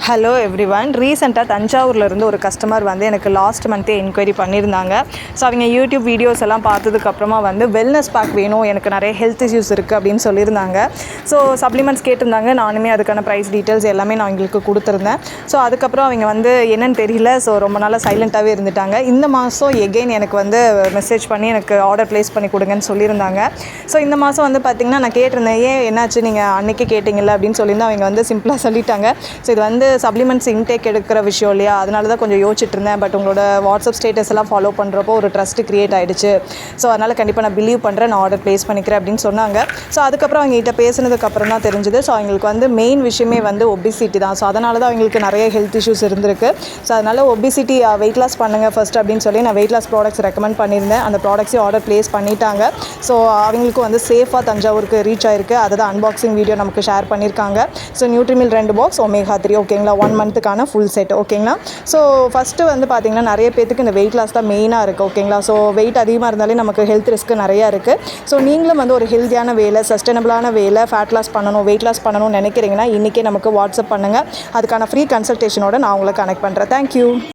Hello everyone. ரீசெண்டாக தஞ்சாவூர்லேருந்து ஒரு customer வந்து எனக்கு லாஸ்ட் மந்த்தே என்கொயரி பண்ணியிருந்தாங்க. ஸோ அவங்க யூடியூப் வீடியோஸ் எல்லாம் பார்த்ததுக்கப்புறமா வந்து வெல்னஸ் பேக் வேணும், எனக்கு நிறைய ஹெல்த் இஷ்யூஸ் இருக்குது அப்படின்னு சொல்லியிருந்தாங்க. ஸோ சப்ளிமெண்ட்ஸ் கேட்டிருந்தாங்க. நானுமே அதுக்கான ப்ரைஸ் டீட்டெயில்ஸ் எல்லாமே நான் அவங்களுக்கு கொடுத்துருந்தேன். ஸோ அதுக்கப்புறம் அவங்க வந்து என்னன்னு தெரியல, ஸோ ரொம்ப நாளாக சைலண்ட்டாகவே இருந்துட்டாங்க. இந்த மாதம் எகெயின் எனக்கு வந்து மெசேஜ் பண்ணி எனக்கு ஆர்டர் ப்ளேஸ் பண்ணி கொடுங்கன்னு சொல்லியிருந்தாங்க. ஸோ இந்த மாதம் வந்து பார்த்திங்கன்னா நான் கேட்டிருந்தேன், ஏன் என்னாச்சு நீங்கள் அன்றைக்கி கேட்டிங்கல்ல அப்படின்னு சொல்லியிருந்தேன். அவங்க வந்து சிம்பிளாக சொல்லிட்டாங்க, ஸோ இது வந்து சப்ளிமெண்ட்ஸ் இன்டேக் எடுக்கிற விஷயம் இல்லையா, அதனால தான் கொஞ்சம் யோசிச்சுட்டு இருந்தேன். பட் உங்களோட வாட்ஸ்அப் ஸ்டேட்டஸ் எல்லாம் ஃபாலோ பண்ணுறப்போ ஒரு ட்ரஸ்ட் கிரியேட் ஆகிடுச்சு. ஸோ அதனால் கண்டிப்பாக நான் பிலீவ் பண்ணுறேன், நான் ஆர்டர் ப்ளேஸ் பண்ணிக்கிறேன் அப்படின்னு சொன்னாங்க. ஸோ அதுக்கப்புறம் அவங்ககிட்ட பேசினதுக்கப்புறம் தான் தெரிஞ்சுது, ஸோ அவங்களுக்கு வந்து மெயின் விஷயமே வந்து ஒபிசிட்டி தான். ஸோ அதனால தான் அவங்களுக்கு நிறைய ஹெல்த் இஷ்யூஸ் இருந்திருக்கு. ஸோ அதனால் ஒபிசிட்டி வெயிட் லாஸ் பண்ணுங்கள் ஃபஸ்ட் அப்படின்னு சொல்லி நான் வெயிட் லாஸ் ப்ராடக்ட்ஸ் ரெக்கமெண்ட் பண்ணியிருந்தேன். அந்த ப்ராடக்ட்ஸையும் ஆர்டர் ப்ளேஸ் பண்ணிட்டாங்க. ஸோ அவங்களுக்கும் வந்து சேஃபாக தஞ்சாவூருக்கு ரீச் ஆயிருக்கு. அதை தான் அன்பாக்சிங் வீடியோ நமக்கு ஷேர் பண்ணியிருக்காங்க. ஸோ நியூட்ரிமில் 2 பாக்ஸ், ஒமேகா 3, ஓகேங்களா, 1 மந்த்துக்கான ஃபுல் செட், ஓகேங்களா. ஸோ ஃபஸ்ட்டு வந்து பார்த்திங்கன்னா நிறைய பேத்துக்கு இந்த வெயிட் லாஸ் தான் மெயினாக இருக்குது, ஓகேங்களா. ஸோ வெயிட் அதிகமாக இருந்தாலே நமக்கு ஹெல்த் ரிஸ்க்கு நிறையா இருக்குது. ஸோ நீங்களும் வந்து ஒரு ஹெல்த்தியான வேலை, சஸ்டைனபிளான வேலை, ஃபேட் லாஸ் பண்ணணும், வெயிட் லாஸ் பண்ணணும்னு நினைக்கிறீங்கன்னா இன்றைக்கே நமக்கு வாட்ஸ்அப் பண்ணுங்கள். அதுக்கான ஃப்ரீ கன்சல்டேஷனோட நான் உங்களை கனெக்ட் பண்ணுறேன். தேங்க்யூ.